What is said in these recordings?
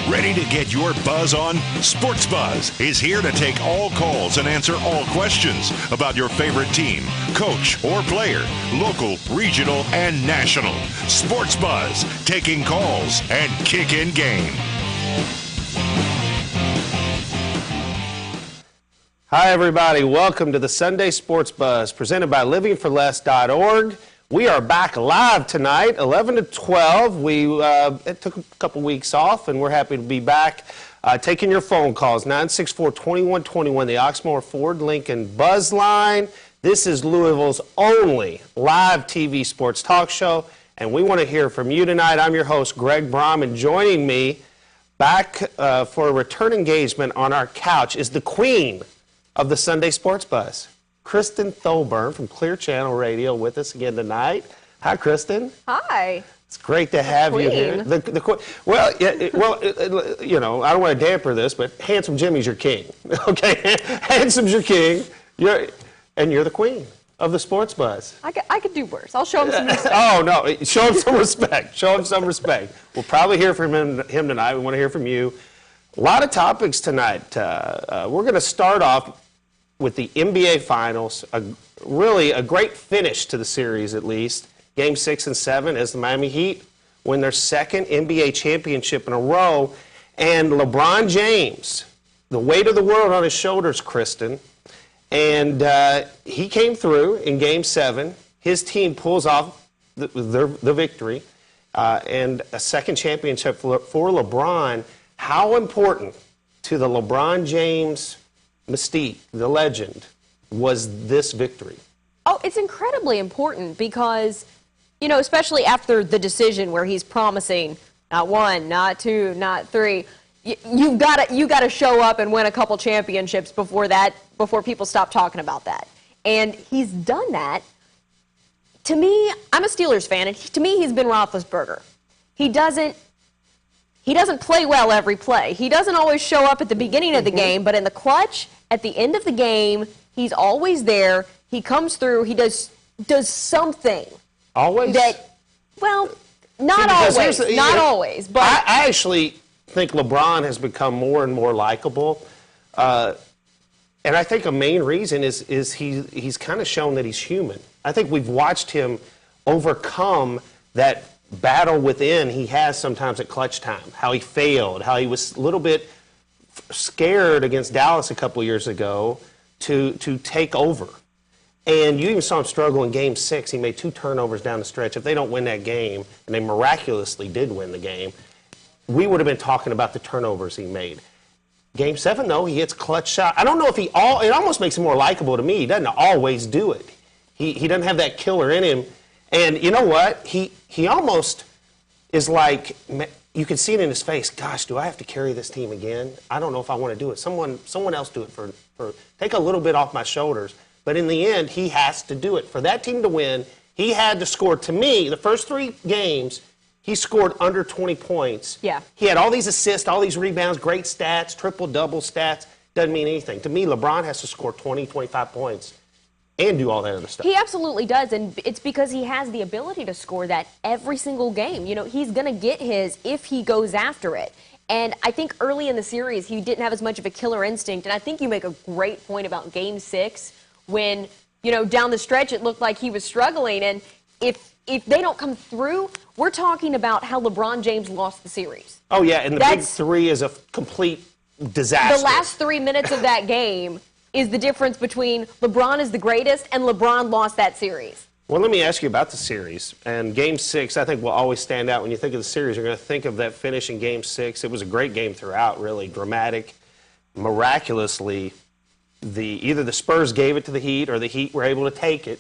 Ready to get your buzz on? Sports Buzz is here to take all calls and answer all questions about your favorite team, coach, or player, local, regional, and national. Sports Buzz, taking calls and kicking game. Hi, everybody. Welcome to the Sunday Sports Buzz, presented by livingforless.org. We are back live tonight, 11 to 12. It took a couple weeks off, and we're happy to be back taking your phone calls, 964-2121, the Oxmoor Ford Lincoln Buzz Line. This is Louisville's only live TV sports talk show, and we want to hear from you tonight. I'm your host, Greg Brom, and joining me back for a return engagement on our couch is the queen of the Sunday Sports Buzz, Kristen Thoburn from Clear Channel Radio, with us again tonight. Hi, Kristen. Hi. It's great to have you here. Well, you know, I don't want to damper this, but Handsome Jimmy's your king. Okay, Handsome's your king. You're the queen of the Sports Buzz. I could do worse. I'll show him some respect. Oh no, show him some respect. Show him some respect. We'll probably hear from him tonight. We want to hear from you. A lot of topics tonight. We're going to start off with the NBA Finals, really a great finish to the series, at least. Game 6 and 7 as the Miami Heat win their second NBA championship in a row. And LeBron James, the weight of the world on his shoulders, Kristen. And he came through in Game 7. His team pulls off the victory and a second championship for LeBron. How important to the LeBron James mystique, the legend, was this victory? Oh, it's incredibly important because, you know, especially after the decision where he's promising not one, not two, not three, you got to show up and win a couple championships before people stop talking about that. And he's done that. To me, I'm a Steelers fan, and to me, he's been Roethlisberger. He doesn't play well every play. He doesn't always show up at the beginning of the game, but in the clutch, at the end of the game, he's always there. He comes through. He does something. Always? Well, not always. Not always. But I actually think LeBron has become more and more likable. And I think a main reason is he's kind of shown that he's human. I think we've watched him overcome that battle within he has sometimes at clutch time, how he failed, how he was a little bit scared against Dallas a couple years ago to take over. And you even saw him struggle in Game 6. He made 2 turnovers down the stretch. If they don't win that game, and they miraculously did win the game, we would have been talking about the turnovers he made. Game 7, though, he hits clutch shot. I don't know if it almost makes him more likable to me. He doesn't always do it. He doesn't have that killer in him. And you know what? He almost is like, you can see it in his face. Gosh, do I have to carry this team again? I don't know if I want to do it. Someone else do it for take a little bit off my shoulders. But in the end, he has to do it. For that team to win, he had to score. To me, the first 3 games, he scored under 20 points. Yeah. He had all these assists, all these rebounds, great stats, triple-double stats. Doesn't mean anything. To me, LeBron has to score 20, 25 points and do all that other stuff. He absolutely does, and it's because he has the ability to score that every single game. You know, he's going to get his if he goes after it. And I think early in the series, he didn't have as much of a killer instinct, and I think you make a great point about Game 6 when, you know, down the stretch it looked like he was struggling, and if they don't come through, we're talking about how LeBron James lost the series. Oh, yeah, and the big 3 is a complete disaster. The last 3 minutes of that game is the difference between LeBron is the greatest and LeBron lost that series. Well, let me ask you about the series. And Game 6, I think, will always stand out. When you think of the series, you're going to think of that finish in Game 6. It was a great game throughout, really dramatic. Miraculously, either the Spurs gave it to the Heat or the Heat were able to take it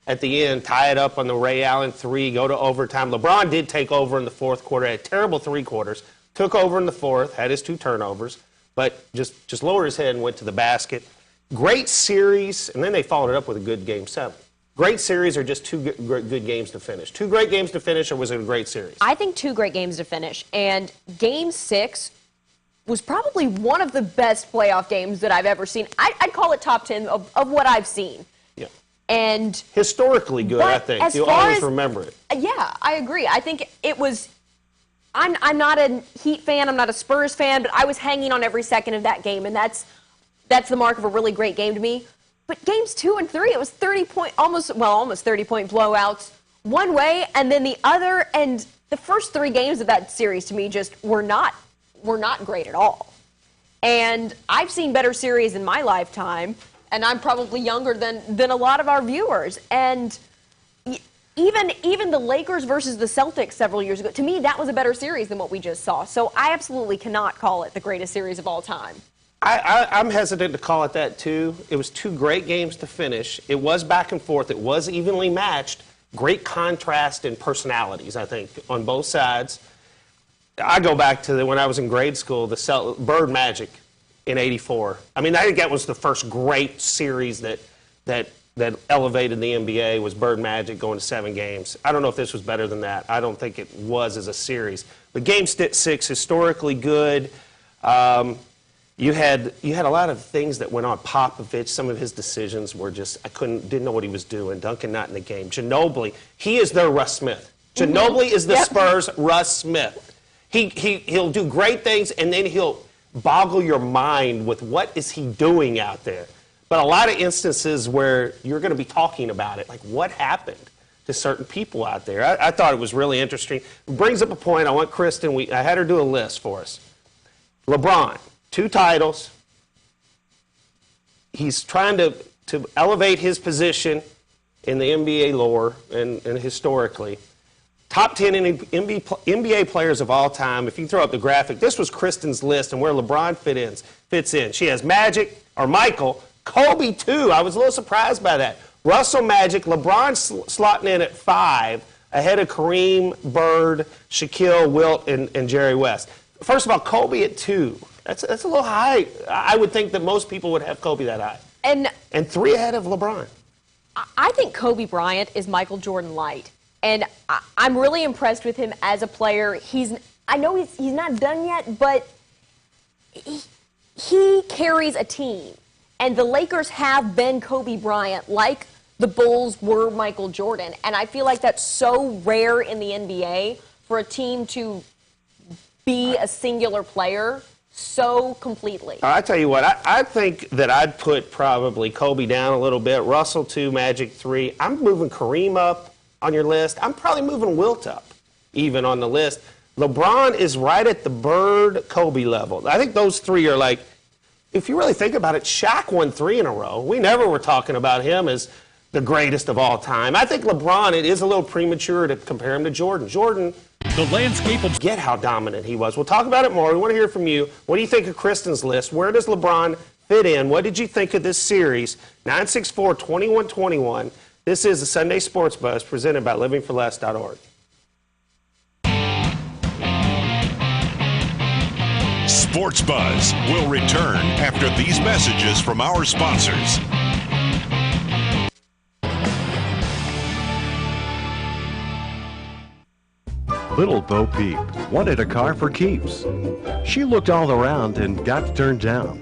at the end, tie it up on the Ray Allen 3, go to overtime. LeBron did take over in the 4th quarter, had terrible 3 quarters, took over in the 4th, had his 2 turnovers, but just lowered his head and went to the basket. Great series, and then they followed it up with a good Game 7. Great series or just 2 good games to finish? 2 great games to finish, or was it a great series? I think 2 great games to finish, and Game 6 was probably one of the best playoff games that I've ever seen. I'd call it top 10 of what I've seen. Yeah. And historically good, I think. You'll always remember it. Yeah, I agree. I think it was I'm not a Heat fan, I'm not a Spurs fan, but I was hanging on every second of that game, and that's the mark of a really great game to me. But games 2 and 3, it was almost 30-point blowouts one way, and then the other, and the first 3 games of that series to me just were not great at all. And I've seen better series in my lifetime, and I'm probably younger than a lot of our viewers. And even the Lakers versus the Celtics several years ago, to me, that was a better series than what we just saw. So I absolutely cannot call it the greatest series of all time. I'm hesitant to call it that, too. It was 2 great games to finish. It was back and forth. It was evenly matched. Great contrast in personalities, I think, on both sides. I go back to when I was in grade school, the Bird Magic in '84. I mean, I think that was the first great series that elevated the NBA, was Bird Magic going to 7 games. I don't know if this was better than that. I don't think it was as a series. But Game 6, historically good. You had a lot of things that went on. Popovich, some of his decisions were just, didn't know what he was doing. Duncan not in the game. Ginobili, he is their Russ Smith. Ginobili is the Spurs' Russ Smith. He'll do great things, and then he'll boggle your mind with what is he doing out there. But a lot of instances where you're going to be talking about it, like what happened to certain people out there. I thought it was really interesting. It brings up a point. I want Kristen, I had her do a list for us. LeBron, 2 titles. He's trying to elevate his position in the NBA lore and historically. Top 10 NBA players of all time. If you throw up the graphic, this was Kristen's list and where LeBron fits in. She has Michael, Kobe too. I was a little surprised by that. Russell, Magic, LeBron slotting in at 5, ahead of Kareem, Bird, Shaquille, Wilt, and Jerry West. First of all, Kobe at 2. That's a little high. I would think that most people would have Kobe that high. And 3 ahead of LeBron. I think Kobe Bryant is Michael Jordan light. And I'm really impressed with him as a player. I know he's not done yet, but he carries a team. And the Lakers have been Kobe Bryant like the Bulls were Michael Jordan. And I feel like that's so rare in the NBA for a team to be a singular player so completely. I tell you what, I think that I'd put probably Kobe down a little bit, Russell 2, Magic 3. I'm moving Kareem up on your list. I'm probably moving Wilt up even on the list. LeBron is right at the Bird-Kobe level. I think those 3 are like, if you really think about it, Shaq won 3 in a row. We never were talking about him as the greatest of all time. I think LeBron, it is a little premature to compare him to Jordan. Jordan, the landscape of... Get how dominant he was. We'll talk about it more. We want to hear from you. What do you think of Kristen's list? Where does LeBron fit in? What did you think of this series? 964-2121. This is the Sunday Sports Buzz presented by livingforless.org. Sports Buzz will return after these messages from our sponsors. Little Bo Peep wanted a car for keeps. She looked all around and got turned down.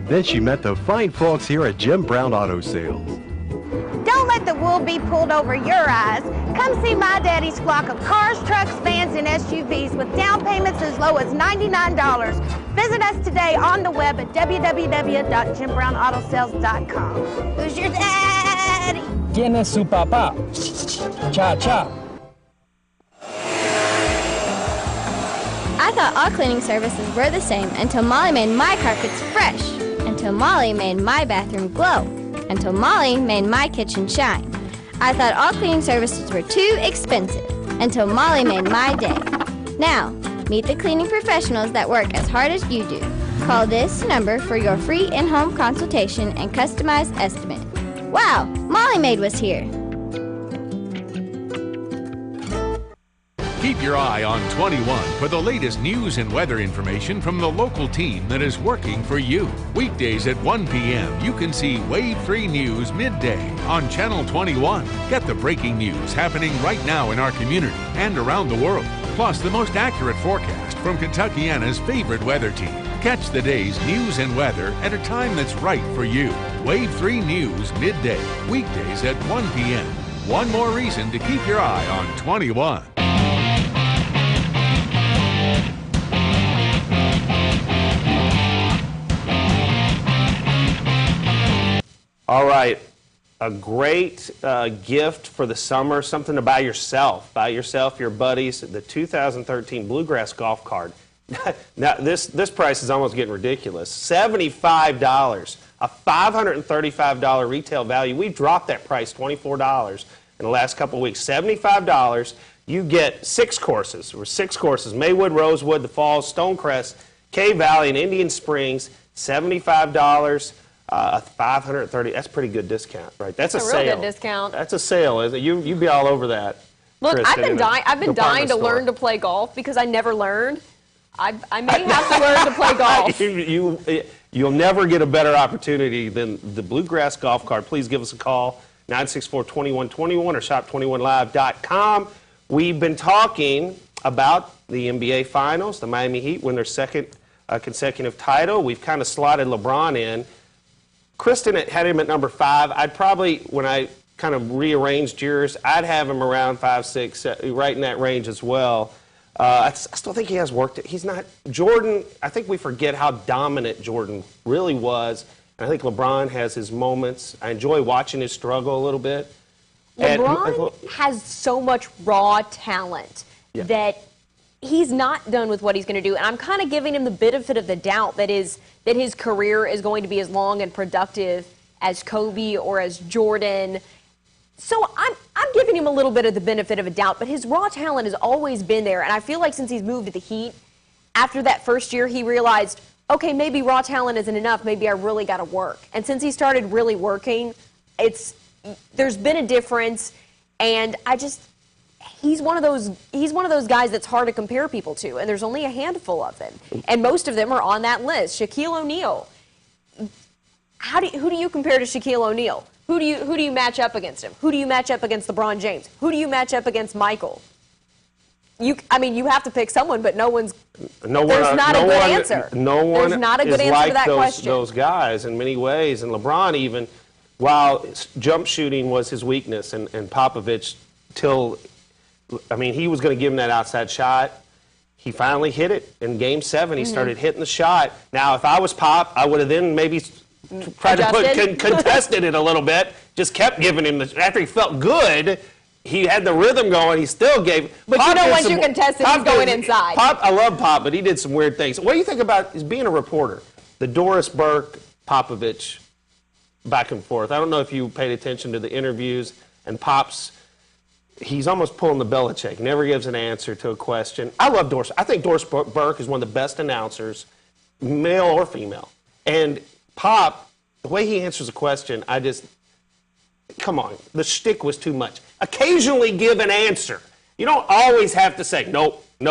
Then she met the fine folks here at Jim Brown Auto Sales. Don't let the wool be pulled over your eyes. Come see my daddy's flock of cars, trucks, vans, and SUVs with down payments as low as $99. Visit us today on the web at www.jimbrownautosales.com. Who's your daddy? ¿Quién es su papá? Cha cha. I thought all cleaning services were the same until Molly made my carpets fresh, until Molly made my bathroom glow, until Molly made my kitchen shine. I thought all cleaning services were too expensive, until Molly made my day. Now, meet the cleaning professionals that work as hard as you do. Call this number for your free in-home consultation and customized estimate. Wow, Molly Maid was here. Keep your eye on 21 for the latest news and weather information from the local team that is working for you. Weekdays at 1 p.m. you can see Wave 3 News midday on Channel 21. Get the breaking news happening right now in our community and around the world. Plus the most accurate forecast from Kentuckiana's favorite weather team. Catch the day's news and weather at a time that's right for you. Wave 3 News midday, weekdays at 1 p.m. One more reason to keep your eye on 21. All right. A great gift for the summer, something to buy yourself. Buy yourself, your buddies, the 2013 Bluegrass Golf Cart. Now, this price is almost getting ridiculous. $75, a $535 retail value. We've dropped that price, $24 in the last couple of weeks. $75, you get 6 courses. Or 6 courses, Maywood, Rosewood, The Falls, Stonecrest, Cave Valley, and Indian Springs. $75, $530. That's a pretty good discount, right? That's a sale. Real good discount. That's a sale. You'd be all over that. Look, Kristen, I've been dying to learn to play golf because I never learned. I may have to learn to play golf. You'll never get a better opportunity than the Bluegrass Golf Cart. Please give us a call, 964-2121 or shop21live.com. We've been talking about the NBA Finals. The Miami Heat win their second consecutive title. We've kind of slotted LeBron in. Kristen had him at number 5. I'd probably, when I kind of rearranged yours, I'd have him around 5, 6, right in that range as well. I still think he has work. He's not Jordan. I think we forget how dominant Jordan really was. And I think LeBron has his moments. I enjoy watching his struggle a little bit. LeBron has so much raw talent that he's not done with what he's going to do. And I'm kind of giving him the benefit of the doubt that his career is going to be as long and productive as Kobe or as Jordan. So I'm giving him a little bit of the benefit of a doubt, but his raw talent has always been there. And I feel like since he's moved to the Heat, after that first year, he realized, okay, maybe raw talent isn't enough. Maybe I really got to work. And since he started really working, there's been a difference. And he's one of those guys that's hard to compare people to. And there's only a handful of them. And most of them are on that list. Shaquille O'Neal. Who do you compare to Shaquille O'Neal? Who do you match up against him? Who do you match up against LeBron James? Who do you match up against Michael? You have to pick someone, but there's not a good answer. No one There's not a good is answer like to that question. Those guys in many ways. And LeBron even, while jump shooting was his weakness, and Popovich, he was going to give him that outside shot. He finally hit it in Game 7. He started hitting the shot. Now, if I was Pop, I would have then maybe tried to contested it a little bit, just kept giving him after he felt good, he had the rhythm going, he still gave. But Pop, once you contest it, he's going inside. Pop, I love Pop, but he did some weird things. What do you think about being a reporter? The Doris Burke, Popovich back and forth. I don't know if you paid attention to the interviews, and Pop's, he's almost pulling the Belichick. Never gives an answer to a question. I love Doris. I think Doris Burke is one of the best announcers, male or female. And Pop, the way he answers a question, come on, the shtick was too much. Occasionally give an answer. You don't always have to say, nope, I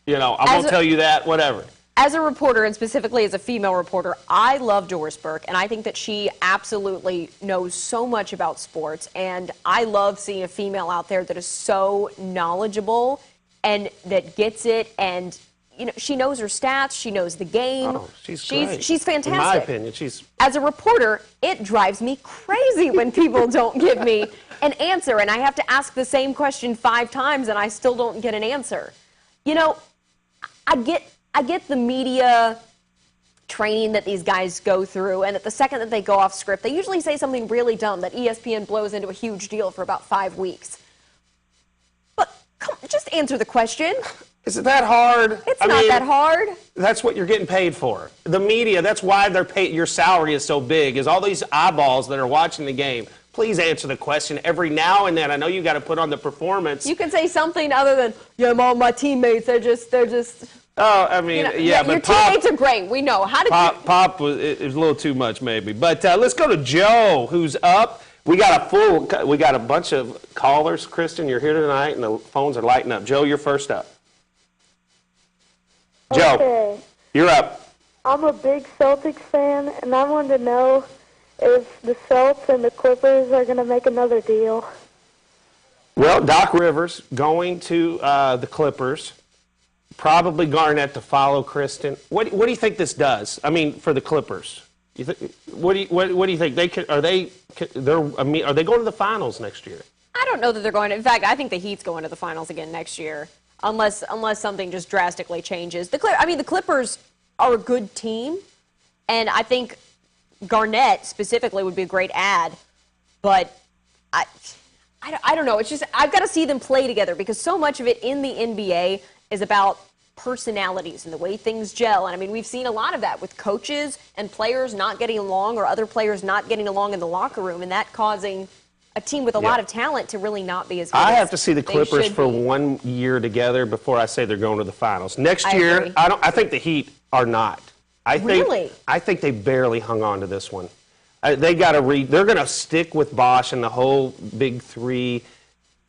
won't tell you that, whatever. As a reporter, and specifically as a female reporter, I love Doris Burke, and I think that she absolutely knows so much about sports, and I love seeing a female out there that is so knowledgeable and that gets it, and she knows her stats. She knows the game. Oh, she's great. She's fantastic. In my opinion, she's... As a reporter, it drives me crazy when people don't give me an answer, and I have to ask the same question 5 times, and I still don't get an answer. I get the media training that these guys go through, and at the second that they go off script, they usually say something really dumb that ESPN blows into a huge deal for about 5 weeks. But just answer the question. Is it that hard? It's not that hard. That's what you're getting paid for. The media, that's why they're paid. Your salary is so big, is all these eyeballs that are watching the game. Please answer the question every now and then. I know you got to put on the performance. You can say something other than, all my teammates, they're just. Oh, I mean, but Pop, your teammates are great. We know. How did Pop was a little too much, maybe. But let's go to Joe, who's up. We got a bunch of callers. Kristen, you're here tonight, and the phones are lighting up. Joe, you're first up. Joe, okay. You're up. I'm a big Celtics fan, and I wanted to know if the Celtics and the Clippers are going to make another deal. Well, Doc Rivers going to the Clippers. Probably Garnett to follow, Kristen. What do you think this does? I mean, for the Clippers, what do you think are they going to the finals next year? I don't know that they're going to. In fact, I think the Heat's going to the finals again next year, unless something just drastically changes. The Clippers are a good team, and I think Garnett specifically would be a great add, but I don't know. It's just I've got to see them play together because so much of it in the NBA is about personalities and the way things gel. And I mean, we've seen a lot of that with coaches and players not getting along or other players not getting along in the locker room, and that causing a team with a lot of talent to really not be as good. I have to see the Clippers for 1 year together before I say they're going to the finals. Next year, I think the Heat are not. I think they barely hung on to this one. They're going to stick with Bosch and the whole big three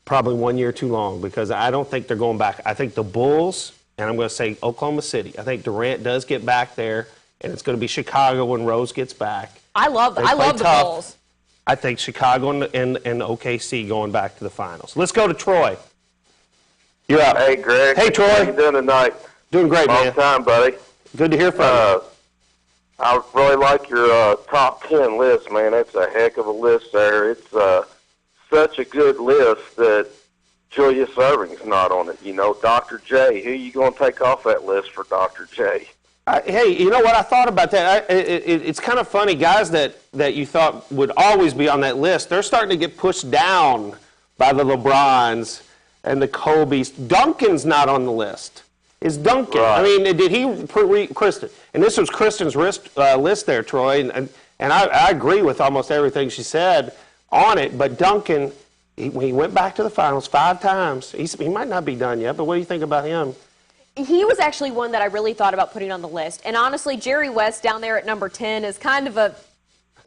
probably 1 year too long because I don't think they're going back. I think the Bulls, and I'm going to say Oklahoma City. I think Durant does get back there, and it's going to be Chicago when Rose gets back. I love the Bulls. I think Chicago and OKC going back to the finals. Let's go to Troy. You're up. Hey, Greg. Hey, Troy. How you doing tonight? Doing great, man. Long time, buddy. Good to hear from you. I really like your top 10 list, man. It's a heck of a list there. It's such a good list that Julius Erving's not on it. You know, Dr. J. Who you going to take off that list for Dr. J? Hey, you know what? I thought about that. It's kind of funny. Guys that you thought would always be on that list, they're starting to get pushed down by the LeBrons and the Kobes. Duncan's not on the list. Is Duncan? Right. I mean, did he Kristen? And this was Kristen's list there, Troy. And I agree with almost everything she said on it. But Duncan, when he went back to the finals 5 times, he might not be done yet. But what do you think about him? He was actually one that I really thought about putting on the list. And honestly, Jerry West down there at number 10 is kind of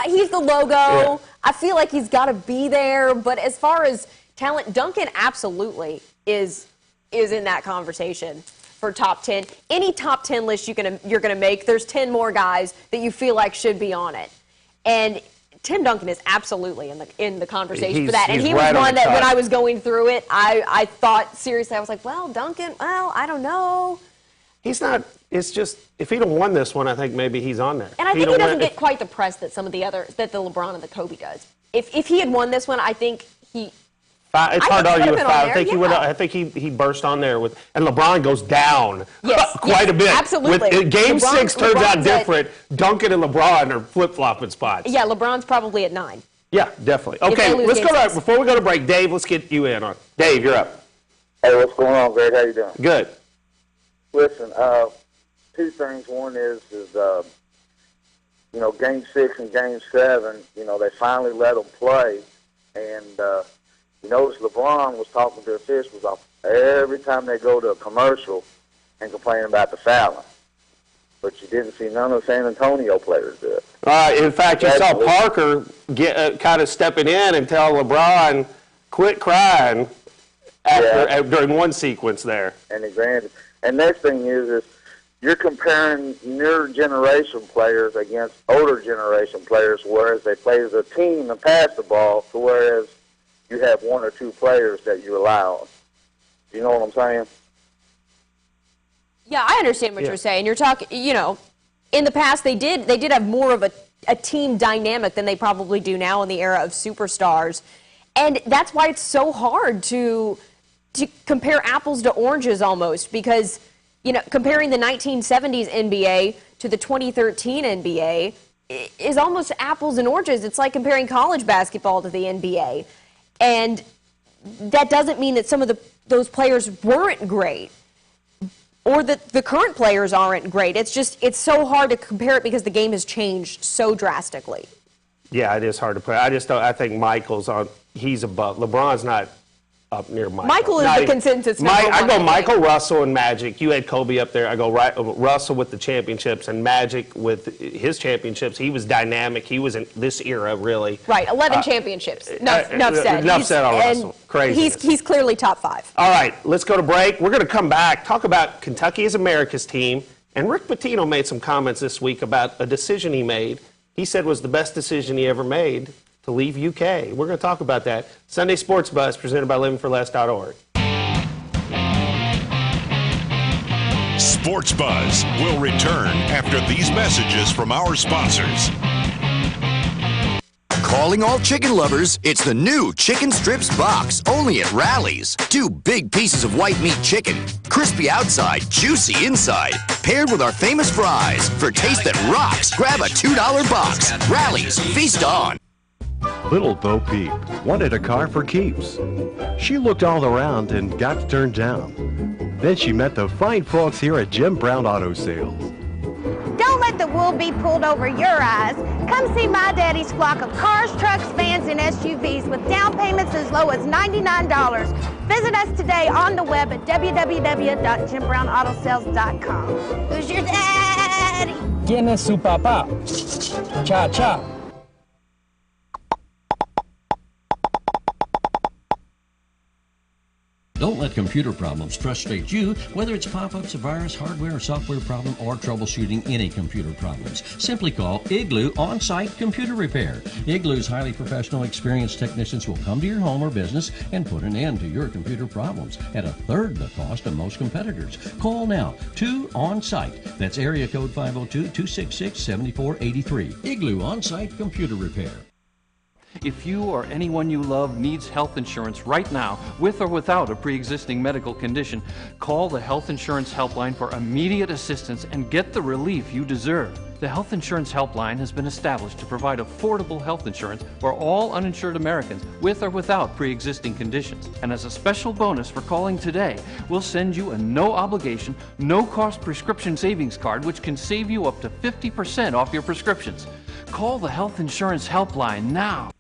he's the logo. Yeah. I feel like he's got to be there. But as far as talent, Duncan absolutely is in that conversation for top 10. Any top 10 list you're gonna make, there's 10 more guys that you feel like should be on it. And Tim Duncan is absolutely in the conversation for that. And he was one that when I was going through it, I thought seriously, I was like, well, Duncan, well, I don't know. He's not, it's just, if he'd have won this one, I think maybe he's on there. And I think he doesn't get quite the press that some of the others, that the LeBron and the Kobe does. If he had won this one, I think he... It's hard to argue with 5. I think he burst on there with, and LeBron goes down quite a bit. Absolutely. Game 6 turns out different. Duncan and LeBron are flip-flopping spots. Yeah, LeBron's probably at 9. Yeah, definitely. Okay, let's go back. Before we go to break, Dave, let's get you in on it. Dave, you're up. Hey, what's going on, Greg? How you doing? Good. Listen, 2 things. One is Game 6 and Game 7, they finally let them play, and you notice LeBron was talking to officials every time they go to a commercial and complain about the fouling. But you didn't see none of the San Antonio players do it. In fact, you saw Parker get kind of stepping in and tell LeBron, quit crying during one sequence there. And he granted. And next thing is you're comparing your generation players against older generation players, whereas they play as a team and pass the ball, to whereas you have 1 or 2 players that you rely on. You know what I'm saying? Yeah, I understand what you're saying. You're talking, in the past they did have more of a team dynamic than they probably do now in the era of superstars. And that's why it's so hard to compare apples to oranges almost, because, comparing the 1970s NBA to the 2013 NBA is almost apples and oranges. It's like comparing college basketball to the NBA. And that doesn't mean that some of those players weren't great or that the current players aren't great. It's so hard to compare it because the game has changed so drastically. Yeah, it is hard to play. I think Michael's he's above. LeBron's not up near Michael. Michael is the consensus number one. I go Michael, Russell, and Magic. You had Kobe up there. I go Russell with the championships and Magic with his championships. He was dynamic. He was in this era, really. Right, 11 championships. Enough said. Enough said on Russell. Crazy. He's clearly top 5. All right, let's go to break. We're going to come back, talk about Kentucky is America's team. And Rick Pitino made some comments this week about a decision he made. He said was the best decision he ever made to leave UK. We're going to talk about that. Sunday Sports Buzz, presented by livingforless.org. Sports Buzz will return after these messages from our sponsors. Calling all chicken lovers, it's the new Chicken Strips box, only at Rally's. 2 big pieces of white meat chicken, crispy outside, juicy inside, paired with our famous fries. For taste that rocks, grab a $2 box. Rally's, feast on. Little Bo Peep wanted a car for keeps. She looked all around and got turned down. Then she met the fine folks here at Jim Brown Auto Sales. Don't let the wool be pulled over your eyes. Come see my daddy's flock of cars, trucks, vans, and SUVs with down payments as low as $99. Visit us today on the web at www.JimBrownAutoSales.com. Who's your daddy? ¿Quién es su papá? Cha cha. Don't let computer problems frustrate you, whether it's pop-ups, a virus, hardware or software problem, or troubleshooting any computer problems. Simply call Igloo On-Site Computer Repair. Igloo's highly professional, experienced technicians will come to your home or business and put an end to your computer problems at a third the cost of most competitors. Call now, 2 On-Site. That's area code 502-266-7483. Igloo On-Site Computer Repair. If you or anyone you love needs health insurance right now, with or without a pre-existing medical condition, call the Health Insurance Helpline for immediate assistance and get the relief you deserve. The Health Insurance Helpline has been established to provide affordable health insurance for all uninsured Americans with or without pre-existing conditions. And as a special bonus for calling today, we'll send you a no-obligation, no-cost prescription savings card which can save you up to 50% off your prescriptions. Call the Health Insurance Helpline now.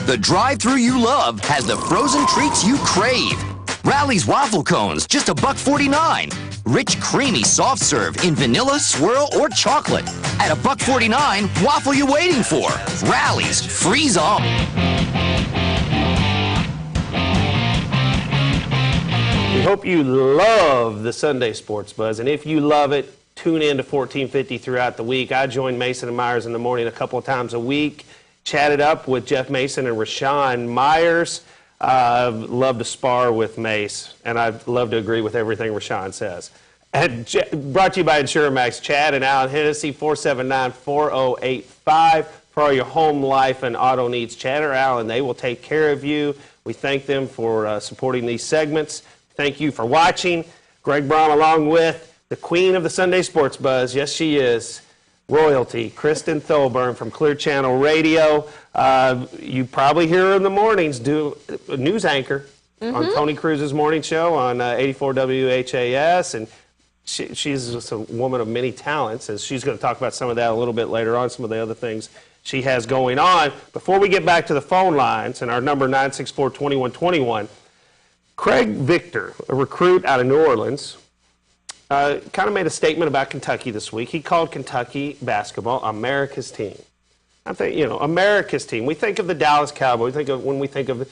The drive-thru you love has the frozen treats you crave. Rally's waffle cones, just $1.49. Rich, creamy soft serve in vanilla, swirl, or chocolate. At $1.49, waffle you waiting for? Rally's, freeze on. We hope you love the Sunday Sports Buzz, and if you love it, tune in to 1450 throughout the week. I join Mason and Myers in the morning a couple of times a week. Chatted up with Jeff Mason and Rashawn Myers. Love to spar with Mace, and I love to agree with everything Rashawn says. And brought to you by InsureMax. Chad and Alan Hennessy, 479-4085 for all your home, life, and auto needs. Chad or Alan, they will take care of you. We thank them for supporting these segments. Thank you for watching. Greg Brom along with the queen of the Sunday Sports Buzz. Yes, she is. Royalty, Kristen Thulburn from Clear Channel Radio. You probably hear her in the mornings do a news anchor on Tony Cruz's morning show on 84 WHAS, and she's just a woman of many talents, as she's going to talk about some of that a little bit later on, some of the other things she has going on. Before we get back to the phone lines and our number 964-2121, Craig Victor, a recruit out of New Orleans, kind of made a statement about Kentucky this week. He called Kentucky basketball America's team. I think, America's team. We think of the Dallas Cowboys. When we think of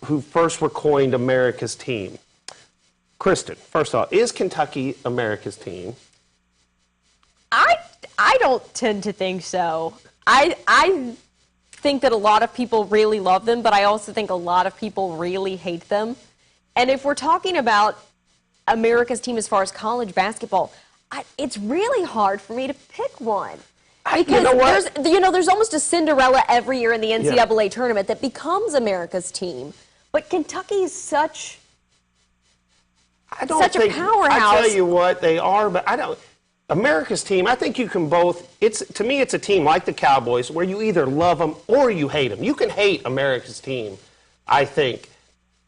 who first were coined America's team. Kristen, first off, is Kentucky America's team? I don't tend to think so. I think that a lot of people really love them, but I also think a lot of people really hate them. And if we're talking about America's team as far as college basketball, it's really hard for me to pick one. Because there's almost a Cinderella every year in the NCAA tournament that becomes America's team. But Kentucky's such a powerhouse. I tell you what, they are, but I don't. America's team, I think you can both. To me, it's a team like the Cowboys where you either love them or you hate them. You can hate America's team, I think.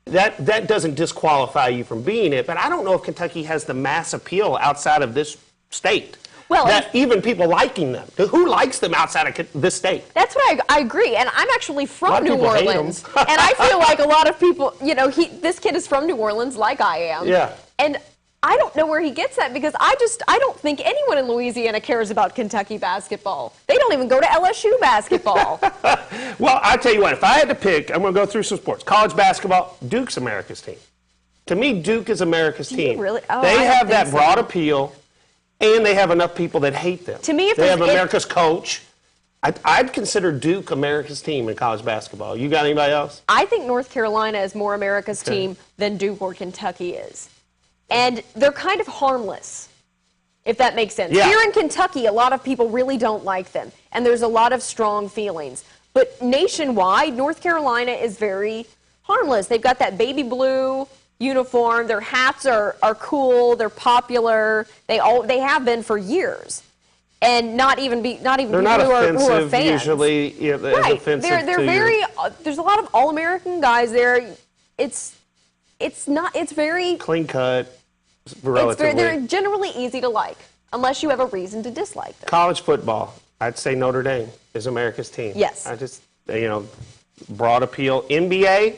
That doesn't disqualify you from being it, but I don't know if Kentucky has the mass appeal outside of this state. Well, that even people liking them. Who likes them outside of this state? That's what I agree, and I'm actually from New Orleans, and I feel like a lot of people, this kid is from New Orleans, like I am. Yeah. And I don't know where he gets that, because I don't think anyone in Louisiana cares about Kentucky basketball. They don't even go to LSU basketball. Well, I tell you what, if I had to pick, I'm going to go through some sports. College basketball, Duke's America's team. To me, Duke is America's team. Really? Oh, they have that broad appeal, and they have enough people that hate them. To me, they have America's coach. I'd consider Duke America's team in college basketball. You got anybody else? I think North Carolina is more America's team than Duke or Kentucky is. And they're kind of harmless, if that makes sense. Yeah. Here in Kentucky, a lot of people really don't like them, and there's a lot of strong feelings. But nationwide, North Carolina is very harmless. They've got that baby blue uniform. Their hats are cool. They're popular. They have been for years. And not even people who are fans. Usually, yeah, right. They're very. There's a lot of All-American guys there. It's very clean cut. Relatively. They're generally easy to like, unless you have a reason to dislike them. College football, I'd say Notre Dame is America's team. Yes. I just, broad appeal. NBA,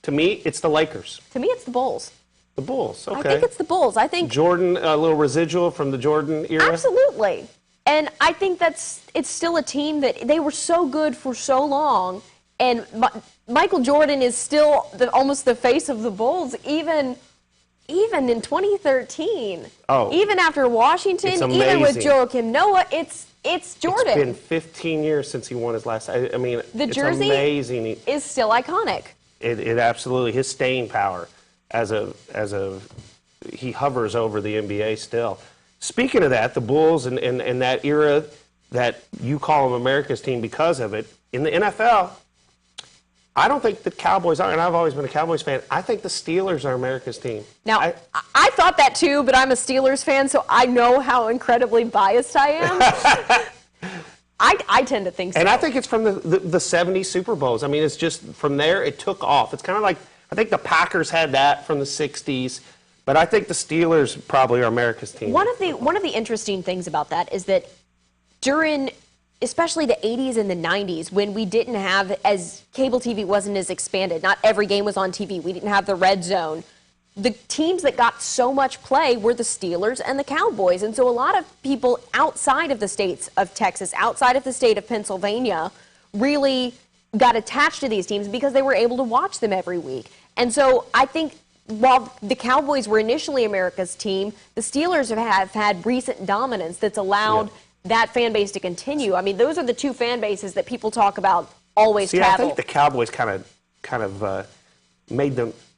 to me, it's the Lakers. To me, it's the Bulls. The Bulls, okay. I think it's the Bulls. I think Jordan, a little residual from the Jordan era. Absolutely. And I think it's still a team that they were so good for so long, and Michael Jordan is still almost the face of the Bulls, even in 2013. Oh, even after Washington, even with Joakim Noah, it's Jordan. It's been 15 years since he won his last. I mean, the it's jersey amazing. Is still iconic. It absolutely, his staying power he hovers over the NBA still. Speaking of that, the Bulls and that era that you call them America's team because of it, in the NFL, I don't think the Cowboys are, and I've always been a Cowboys fan. I think the Steelers are America's team. Now, I thought that too, but I'm a Steelers fan, so I know how incredibly biased I am. I tend to think so. And I think it's from the 70s Super Bowls. I mean, it's just from there it took off. It's kind of like, I think the Packers had that from the 60s, but I think the Steelers probably are America's team. One of the interesting things about that is that during especially the 80s and the 90s, when we didn't have, as cable TV wasn't as expanded, not every game was on TV, we didn't have the red zone, the teams that got so much play were the Steelers and the Cowboys. And so a lot of people outside of the states of Texas, outside of the state of Pennsylvania, really got attached to these teams because they were able to watch them every week. And so I think while the Cowboys were initially America's team, the Steelers have had recent dominance that's allowed that fan base to continue. I mean, those are the two fan bases that people talk about always travel. I think the Cowboys kind of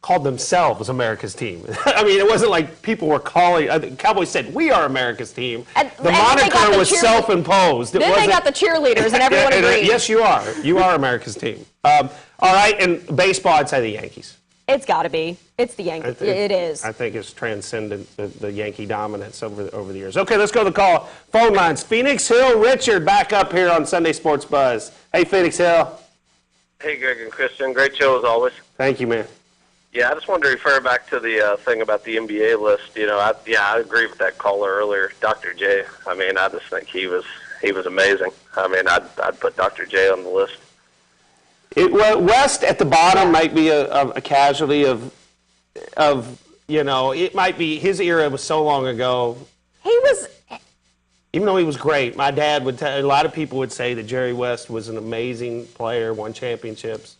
called themselves America's team. I mean, it wasn't like people were calling. The Cowboys said, "We are America's team." The moniker was self-imposed. Then they got the cheerleaders, and everyone agreed. Yes, you are. You are America's team. All right, and baseball, I'd say the Yankees. It's got to be. It's the Yankees. It is. I think it's transcended the Yankee dominance over the years. Okay, let's go to the call. Phone lines. Phoenix Hill, Richard, back up here on Sunday Sports Buzz. Hey, Phoenix Hill. Hey, Greg and Christian. Great show as always. Thank you, man. Yeah, I just wanted to refer back to the thing about the NBA list. You know, I agree with that caller earlier, Dr. J. I mean, I just think he was amazing. I mean, I'd put Dr. J on the list. West at the bottom might be a casualty of it might be his era was so long ago. Even though he was great, my dad would tell, a lot of people would say that Jerry West was an amazing player, won championships.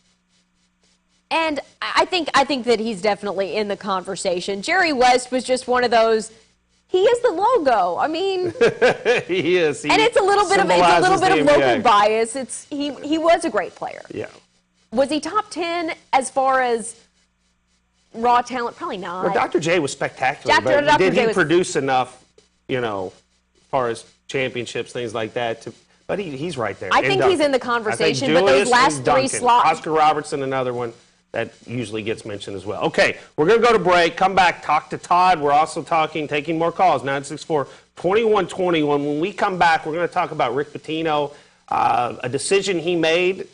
And I think that he's definitely in the conversation. Jerry West was just one of those. He is the logo. I mean, he is. And it's a little bit of local bias. He was a great player. Yeah. Was he top 10 as far as raw talent? Probably not. Well, Dr. J was spectacular. But did he produce enough, as far as championships, things like that? But he's right there. I think he's in the conversation, but those last three slots. Oscar Robertson, another one that usually gets mentioned as well. Okay, we're going to go to break, come back, talk to Todd. We're also taking more calls, 964-2121. When we come back, we're going to talk about Rick Pitino, a decision he made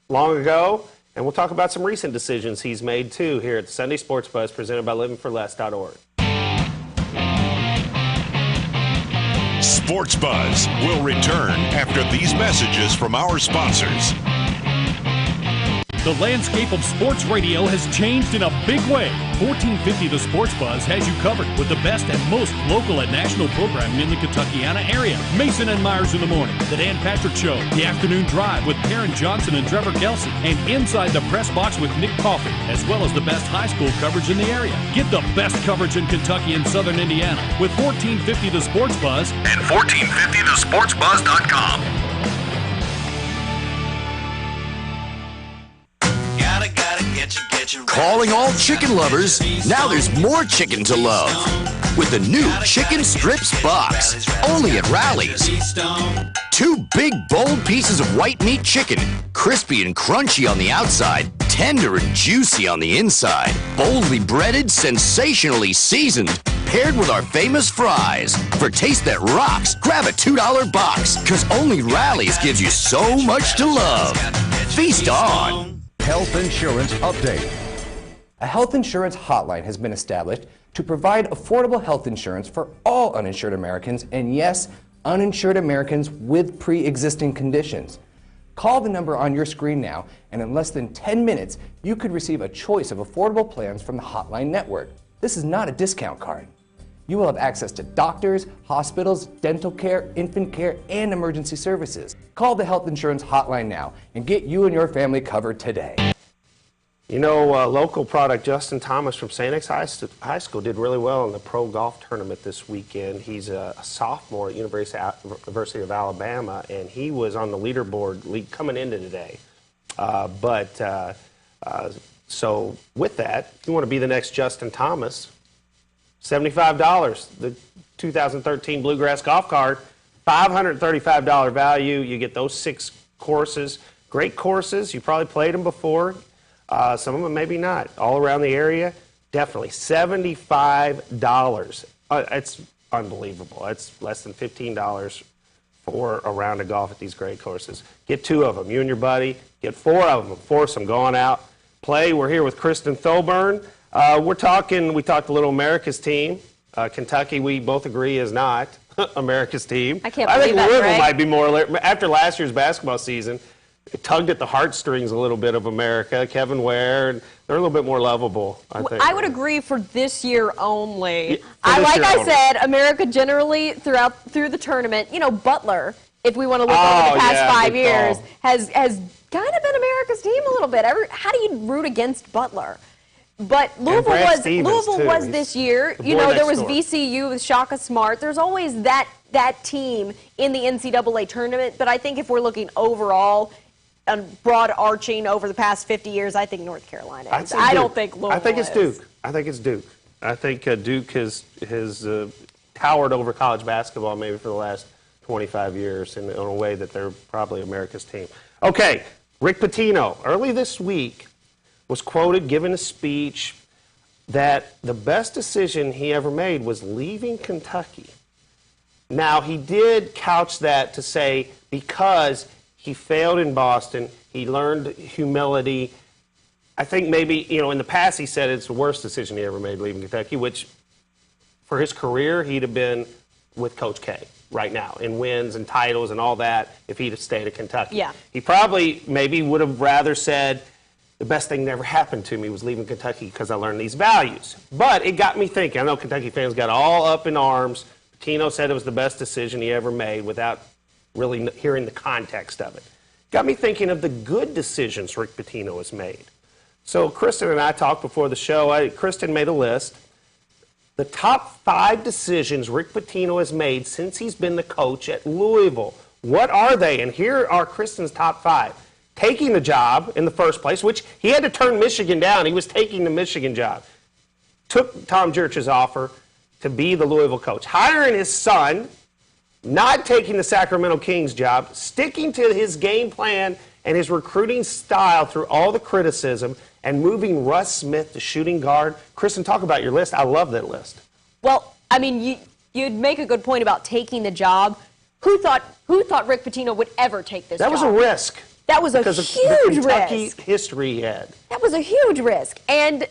long ago, and we'll talk about some recent decisions he's made, too, here at the Sunday Sports Buzz, presented by livingforless.org. Sports Buzz will return after these messages from our sponsors. The landscape of sports radio has changed in a big way. 1450 The Sports Buzz has you covered with the best and most local and national programming in the Kentuckiana area. Mason and Myers in the morning, The Dan Patrick Show, The Afternoon Drive with Karen Johnson and Trevor Kelsey, and Inside the Press Box with Nick Coffey, as well as the best high school coverage in the area. Get the best coverage in Kentucky and Southern Indiana with 1450 The Sports Buzz and 1450thesportsbuzz.com. Calling all chicken lovers, now there's more chicken to love with the new Chicken Strips Box, only at Rally's. 2 big, bold pieces of white meat chicken, crispy and crunchy on the outside, tender and juicy on the inside, boldly breaded, sensationally seasoned, paired with our famous fries. For taste that rocks, grab a $2 box, because only Rally's gives you so much to love. Feast on. Health insurance update. A health insurance hotline has been established to provide affordable health insurance for all uninsured Americans, and yes, uninsured Americans with pre-existing conditions. Call the number on your screen now, and in less than 10 minutes, you could receive a choice of affordable plans from the Hotline Network. This is not a discount card. You will have access to doctors, hospitals, dental care, infant care, and emergency services. Call the Health Insurance Hotline now and get you and your family covered today. You know, local product Justin Thomas from St. X High School did really well in the pro golf tournament this weekend. He's a sophomore at University of Alabama, and he was on the leaderboard coming into today. So with that, if you want to be the next Justin Thomas, $75, the 2013 Bluegrass Golf Card, $535 value. You get those 6 courses. Great courses. You probably played them before. Some of them maybe not. All around the area, definitely $75. It's unbelievable. It's less than $15 for a round of golf at these great courses. Get 2 of them. You and your buddy. Get 4 of them. Force them going out. Play. We're here with Kristen Thoburn. We talked a little America's team. Kentucky, we both agree, is not America's team. I can't believe that, I think Louisville Greg. might be more, after last year's basketball season, it tugged at the heartstrings a little bit of America. Kevin Ware, and they're a little bit more lovable, I think. I would agree for this year only. Yeah, Like I said, America generally through the tournament, you know, Butler, if we want to look over the past 5 years, has kind of been America's team a little bit. How do you root against Butler? But Louisville was this year. You know, there was VCU with Shaka Smart. There's always that team in the NCAA tournament. But I think if we're looking overall, broad arching over the past 50 years, I think North Carolina is. I don't think Louisville I think it's is. Duke. I think it's Duke. I think Duke has towered over college basketball maybe for the last 25 years in a way that they're probably America's team. Okay, Rick Pitino, early this week, was quoted giving a speech that the best decision he ever made was leaving Kentucky. Now, he did couch that to say because he failed in Boston, he learned humility. I think maybe, you know, in the past he said it's the worst decision he ever made leaving Kentucky, which for his career, he'd have been with Coach K right now in wins and titles and all that if he'd have stayed at Kentucky. Yeah. He probably maybe would have rather said, the best thing that ever happened to me was leaving Kentucky because I learned these values. But it got me thinking. I know Kentucky fans got all up in arms. Pitino said it was the best decision he ever made without really hearing the context of it. Got me thinking of the good decisions Rick Pitino has made. So Kristen and I talked before the show. Kristen made a list. The top 5 decisions Rick Pitino has made since he's been the coach at Louisville. What are they? And here are Kristen's top 5. Taking the job in the first place, which he had to turn Michigan down. He was taking the Michigan job. Took Tom Jurch's offer to be the Louisville coach. Hiring his son, not taking the Sacramento Kings job, sticking to his game plan and his recruiting style through all the criticism, and moving Russ Smith to shooting guard. Kristen, talk about your list. I love that list. Well, I mean, you'd make a good point about taking the job. Who thought Rick Pitino would ever take this job? That was a risk. That was a huge risk. Because of the Kentucky history he had. That was a huge risk, and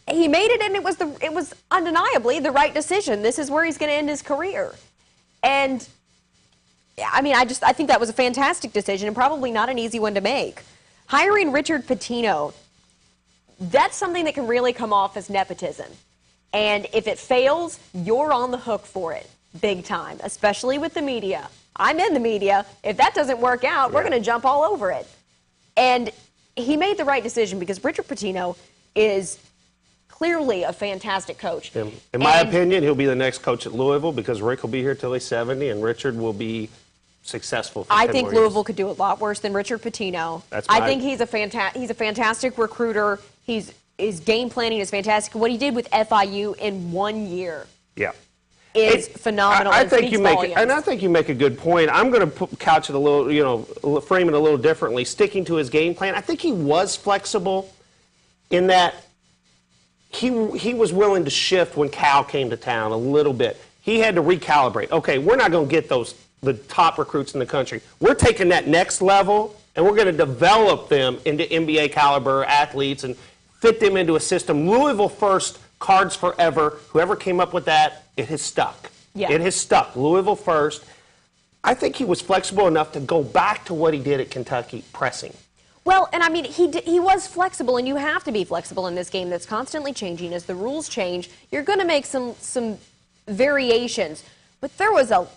he made it, and it was undeniably the right decision. This is where he's going to end his career, and I mean, I think that was a fantastic decision, and probably not an easy one to make. Hiring Richard Pitino, that's something that can really come off as nepotism, and if it fails, you're on the hook for it, big time, especially with the media. I'm in the media. If that doesn't work out, we're going to jump all over it. And he made the right decision because Richard Pitino is clearly a fantastic coach. In my opinion, he'll be the next coach at Louisville because Rick will be here till he's 70, and Richard will be successful for 10 I think more years. Louisville could do a lot worse than Richard Pitino. I think he's a fantastic recruiter. His game planning is fantastic. What he did with FIU in 1 year. Yeah. is phenomenal. I think I think you make a good point. I'm going to couch it a little, frame it a little differently. Sticking to his game plan, I think he was flexible in that he was willing to shift when Cal came to town a little bit. He had to recalibrate. Okay, we're not going to get the top recruits in the country. We're taking that next level, and we're going to develop them into NBA caliber athletes and fit them into a system. Louisville first, Cards forever. Whoever came up with that, it has stuck. Yeah. It has stuck. Louisville first. I think he was flexible enough to go back to what he did at Kentucky, pressing. Well, and I mean, he was flexible, and you have to be flexible in this game that's constantly changing. As the rules change, you're going to make some variations. But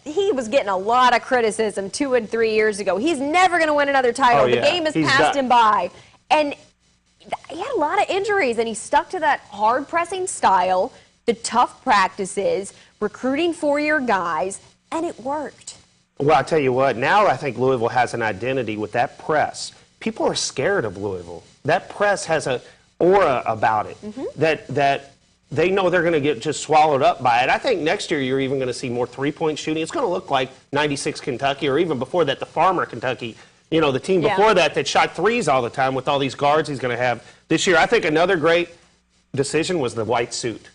he was getting a lot of criticism 2 and 3 years ago. He's never going to win another title. Oh, yeah. The game has passed him by. And he had a lot of injuries, and he stuck to that hard pressing style, the tough practices, recruiting four-year guys, and it worked. Well, I tell you what, now I think Louisville has an identity with that press. People are scared of Louisville. That press has an aura about it that they know they're going to get just swallowed up by it. I think next year you're even going to see more three-point shooting. It's going to look like 96 Kentucky, or even before that, the Farmer Kentucky. The team before that shot threes all the time with all these guards he's going to have this year. I think another great decision was the white suit.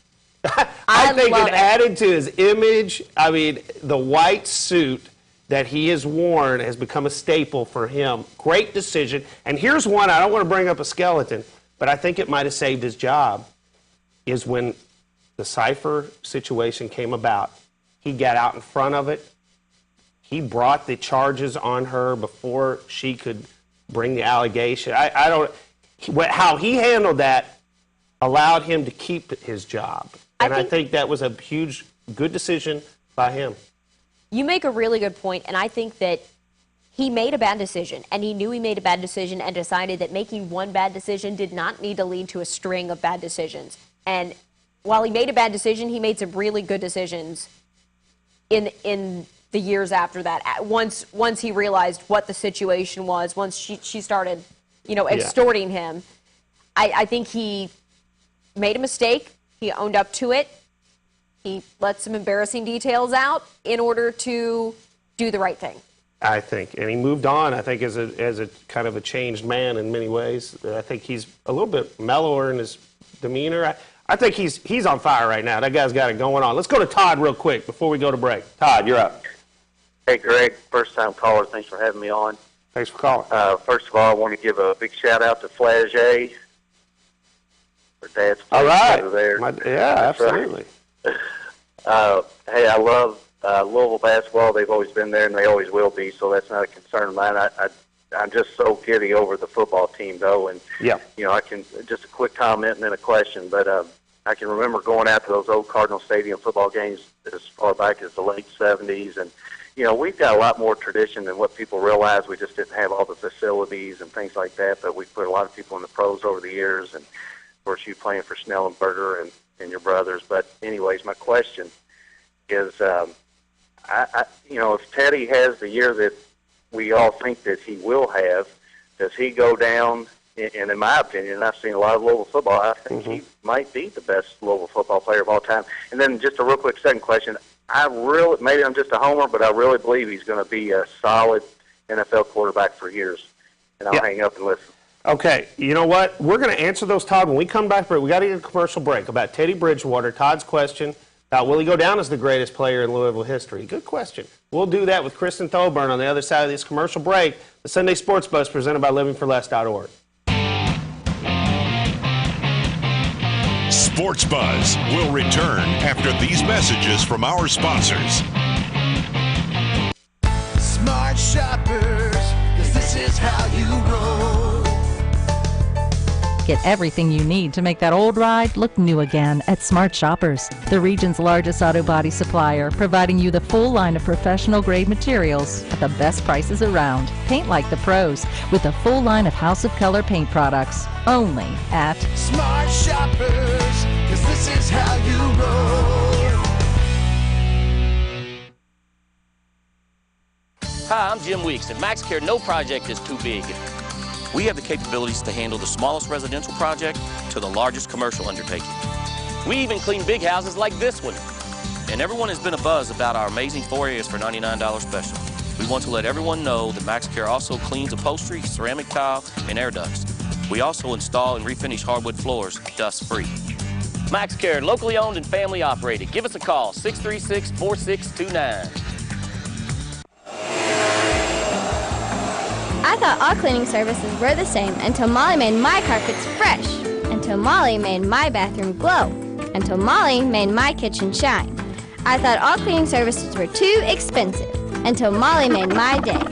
I think it added to his image. I mean, the white suit that he has worn has become a staple for him. Great decision. And here's one, I don't want to bring up a skeleton, but I think it might have saved his job, is when the Cypher situation came about. He got out in front of it. He brought the charges on her before she could bring the allegation. How he handled that allowed him to keep his job. And I think that was a huge, good decision by him. You make a really good point, and I think that he made a bad decision, and he knew he made a bad decision and decided that making one bad decision did not need to lead to a string of bad decisions. And while he made a bad decision, he made some really good decisions in the years after that. Once he realized what the situation was, once she started, extorting him, I think he made a mistake. He owned up to it. He let some embarrassing details out in order to do the right thing. I think, and he moved on. I think as a kind of a changed man in many ways. I think he's a little bit mellower in his demeanor. I think he's on fire right now. That guy's got it going on. Let's go to Todd real quick before we go to break. Todd, you're up. Hey, Greg, first-time caller. Thanks for having me on. Thanks for calling. First of all, I want to give a big shout-out to Flagey. Her dad's all right. over there. Absolutely. Right. Hey, I love Louisville basketball. They've always been there, and they always will be, so that's not a concern of mine. I'm just so giddy over the football team, though, and I can just a quick comment and then a question, but I can remember going out to those old Cardinal Stadium football games as far back as the late 70s, and we've got a lot more tradition than what people realize. We just didn't have all the facilities and things like that, but we put a lot of people in the pros over the years, and of course you playing for Snellenberger and your brothers. But anyways, my question is, if Teddy has the year that we all think that he will have, does he go down? And in my opinion, I've seen a lot of Louisville football, I think he might be the best Louisville football player of all time. And then just a real quick second question. Maybe I'm just a homer, but I really believe he's going to be a solid NFL quarterback for years. And I'll hang up and listen. Okay, you know what? We're going to answer those, Todd, when we come back. We got to get a commercial break about Teddy Bridgewater. Todd's question about will he go down as the greatest player in Louisville history? Good question. We'll do that with Kristen Tholburn on the other side of this commercial break. The Sunday Sports Buzz presented by livingforless.org. Sports Buzz will return after these messages from our sponsors. Smart shoppers, 'cause this is how you roll. Get everything you need to make that old ride look new again at Smart Shoppers, the region's largest auto body supplier, providing you the full line of professional-grade materials at the best prices around. Paint like the pros with a full line of House of Color paint products, only at Smart Shoppers, 'cause this is how you roll. Hi, I'm Jim Weeks. At MaxCare, no project is too big. We have the capabilities to handle the smallest residential project to the largest commercial undertaking. We even clean big houses like this one. And everyone has been abuzz about our amazing 4 areas for $99 special. We want to let everyone know that MaxCare also cleans upholstery, ceramic tile, and air ducts. We also install and refinish hardwood floors dust-free. MaxCare, locally owned and family operated. Give us a call, 636-4629. I thought all cleaning services were the same until Molly made my carpets fresh, until Molly made my bathroom glow, until Molly made my kitchen shine. I thought all cleaning services were too expensive until Molly made my day.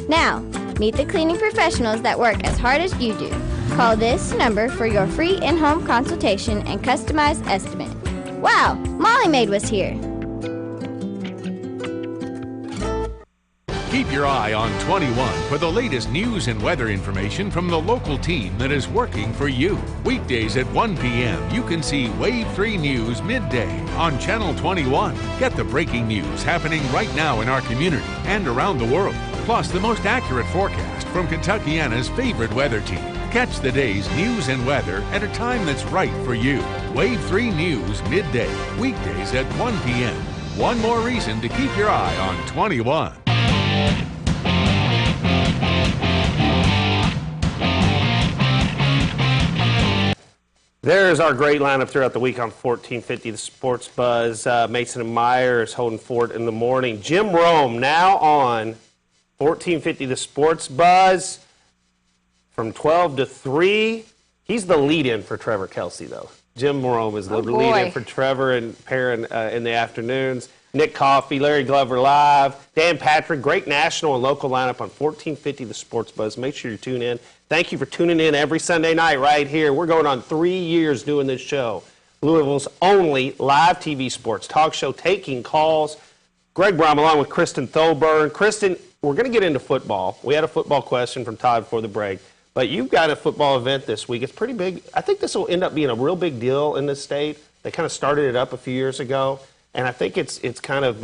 Now, meet the cleaning professionals that work as hard as you do. Call this number for your free in-home consultation and customized estimate. Wow, Molly Maid was here. Keep your eye on 21 for the latest news and weather information from the local team that is working for you. Weekdays at 1 p.m. you can see Wave 3 News midday on Channel 21. Get the breaking news happening right now in our community and around the world. Plus the most accurate forecast from Kentuckiana's favorite weather team. Catch the day's news and weather at a time that's right for you. Wave 3 News midday, weekdays at 1 p.m. One more reason to keep your eye on 21. There's our great lineup throughout the week on 1450 The Sports Buzz. Mason and Myers holding fort in the morning. Jim Rome now on 1450 The Sports Buzz from 12 to 3. He's the lead-in for Trevor Kelsey, though. Jim Rome is the lead-in for Trevor and Perrin in the afternoons. Nick Coffey, Larry Glover live, Dan Patrick, great national and local lineup on 1450 The Sports Buzz. Make sure you tune in. Thank you for tuning in every Sunday night right here. We're going on 3 years doing this show. Louisville's only live TV sports talk show, taking calls. Greg Brom along with Kristen Tholburn. Kristen, we're going to get into football. We had a football question from Todd before the break, but you've got a football event this week. It's pretty big. I think this will end up being a real big deal in this state. They kind of started it up a few years ago. And I think it's kind of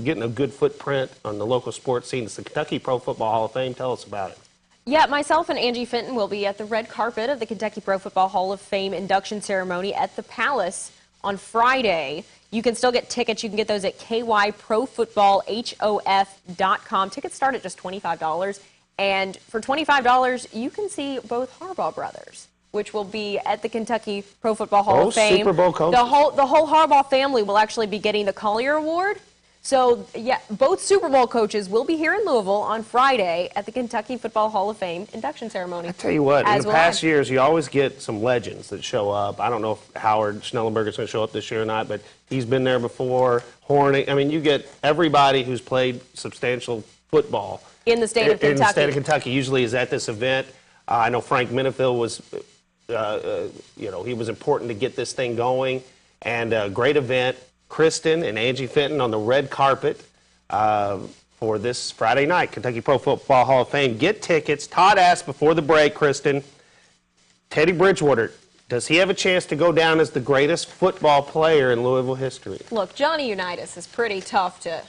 getting a good footprint on the local sports scene. It's the Kentucky Pro Football Hall of Fame. Tell us about it. Yeah, myself and Angie Fenton will be at the red carpet of the Kentucky Pro Football Hall of Fame induction ceremony at the Palace on Friday. You can still get tickets. You can get those at kyprofootballhof.com. Tickets start at just $25. And for $25, you can see both Harbaugh brothers, which will be at the Kentucky Pro Football Hall of Fame. Super Bowl coaches. The whole Harbaugh family will actually be getting the Collier Award. So, yeah, both Super Bowl coaches will be here in Louisville on Friday at the Kentucky Football Hall of Fame induction ceremony. I tell you what, in the past years, you always get some legends that show up. I don't know if Howard Schnellenberger is going to show up this year or not, but he's been there before. Hornick. I mean, you get everybody who's played substantial football in the state of Kentucky. In the state of Kentucky usually is at this event. I know Frank Minifield was... he was important to get this thing going, and a great event. Kristen and Angie Fenton on the red carpet for this Friday night, Kentucky Pro Football Hall of Fame. Get tickets. Todd asked before the break, Kristen, Teddy Bridgewater, does he have a chance to go down as the greatest football player in Louisville history? Look, Johnny Unitas is pretty tough to...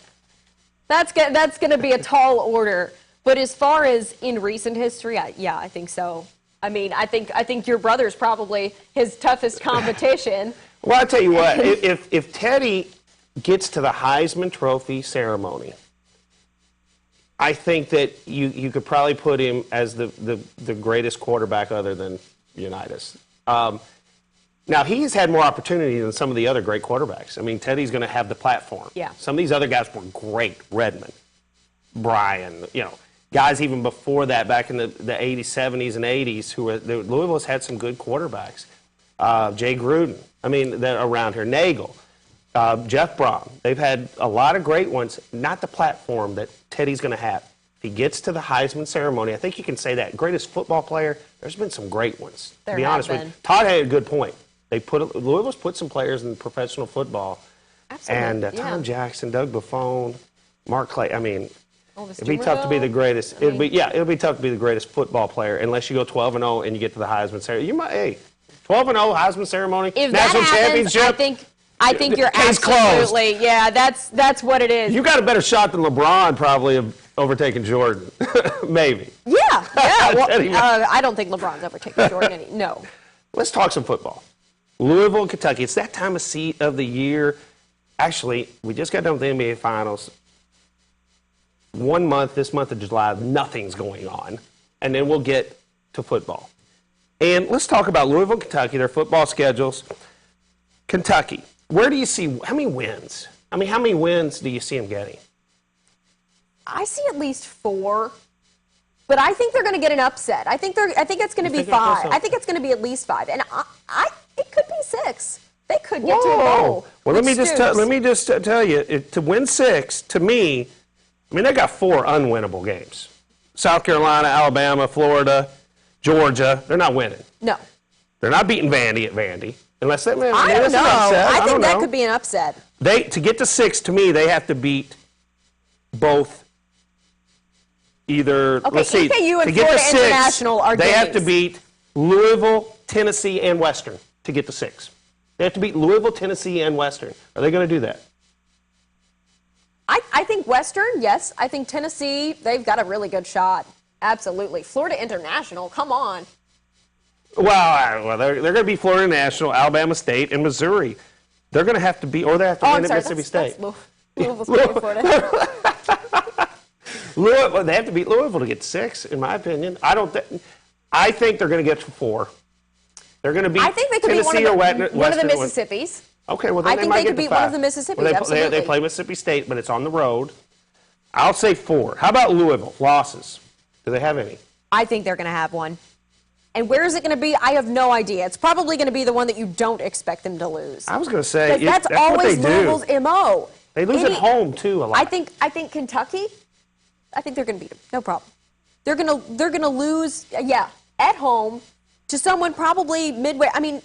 That's going to be a tall order. But as far as in recent history, I think so. I mean, I think your brother's probably his toughest competition. Well, I'll tell you what, if Teddy gets to the Heisman Trophy ceremony, I think that you could probably put him as the greatest quarterback other than Unitas. Now, he's had more opportunity than some of the other great quarterbacks. I mean, Teddy's going to have the platform. Yeah. Some of these other guys were great. Redmond, Bryan, guys even before that, back in the 80s, 70s, and 80s, Louisville's had some good quarterbacks. Jay Gruden, around here. Nagel, Jeff Brom. They've had a lot of great ones, not the platform that Teddy's going to have. If he gets to the Heisman ceremony, I think you can say that. Greatest football player, there's been some great ones. To be honest with you. Todd had a good point. Louisville's put some players in professional football. Absolutely. And Tom Jackson, Doug Buffon, Mark Clay, it'd be Dumervil. tough to be the greatest. It'll be tough to be the greatest football player unless you go 12-0 and you get to the Heisman ceremony. 12-0 Heisman ceremony, if national that happens, championship. I think you're case absolutely closed. Yeah. That's what it is. You got a better shot than LeBron probably of overtaking Jordan, maybe. Yeah. Well, I don't think LeBron's overtaken Jordan. No. Let's talk some football. Louisville and Kentucky. It's that time of the year. Actually, we just got done with the NBA Finals. 1 month, this month of July, nothing's going on. And then we'll get to football. And let's talk about Louisville and Kentucky, their football schedules. Kentucky, where do you see, how many wins? I mean, how many wins do you see them getting? I see at least 4. But I think they're going to get an upset. I think it's going to be 5. I think it's going to be at least 5. And it could be 6. They could get to a bowl. Well, let me just tell you, to win 6, to me, I mean, they got 4 unwinnable games. South Carolina, Alabama, Florida, Georgia. They're not winning. No. They're not beating Vandy at Vandy. Unless they, I don't know. I think that could be an upset. To get to 6, to me, they have to beat both. Either, okay, let's see, EKU and to get Florida to 6, International are they games. have to beat Louisville, Tennessee, and Western to get to 6. They have to beat Louisville, Tennessee, and Western. Are they going to do that? I think Western, yes. I think Tennessee, they've got a really good shot. Absolutely. Florida International, come on. Well, they're going to beat Florida International, Alabama State, and Missouri. They're going to have to beat, or they have to win at Mississippi State. Louisville State, Florida. Louisville, they have to beat Louisville to get 6, in my opinion. I think they're going to get to 4. They're going to beat Tennessee or Western. One of the Mississippis. Okay, well then I think they could beat one of the Mississippis. Absolutely. They play Mississippi State, but it's on the road. I'll say 4. How about Louisville? Losses. Do they have any? I think they're going to have one. And where is it going to be? I have no idea. It's probably going to be the one that you don't expect them to lose. I was going to say that's always Louisville's MO. They lose at home too a lot. I think Kentucky. I think they're going to beat them. No problem. They're going to lose. At home to someone probably midway. I mean,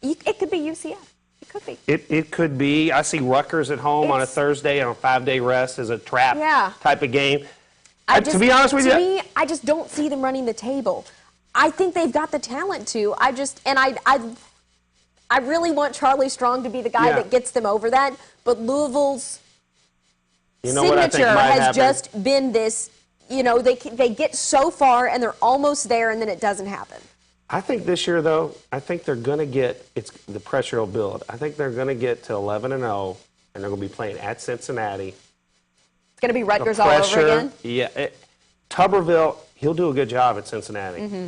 it could be UCF. It could be. It could be. I see Rutgers at home on a Thursday on a 5-day rest as a trap type of game. To be honest with you, to me, I just don't see them running the table. I think they've got the talent to. I really want Charlie Strong to be the guy that gets them over that. But Louisville's signature has just been this. You know, they get so far and they're almost there, and then it doesn't happen. I think this year, though, I think they're going to get the pressure will build. I think they're going to get to 11-0, and they're going to be playing at Cincinnati. It's going to be Rutgers all over again. Yeah, Tuberville, he'll do a good job at Cincinnati. Mm-hmm.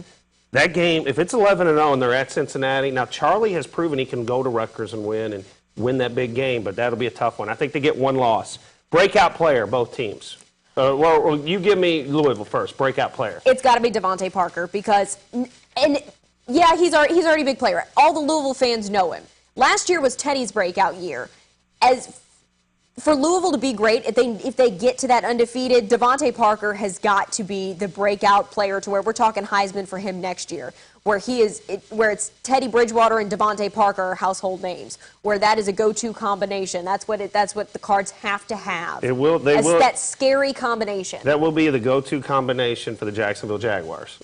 That game, if it's 11-0 and they're at Cincinnati, now Charlie has proven he can go to Rutgers and win that big game, but that'll be a tough one. I think they get one loss. Breakout player, both teams. Well, you give me Louisville first. Breakout player. It's got to be Devontae Parker because, he's already a big player. All the Louisville fans know him. Last year was Teddy's breakout year. As for Louisville to be great, if they get to that undefeated, Devontae Parker has got to be the breakout player to where we're talking Heisman for him next year, where it's Teddy Bridgewater and Devontae Parker are household names, where that is a go-to combination. That's what the Cards have to have. It will. That scary combination. That will be the go-to combination for the Jacksonville Jaguars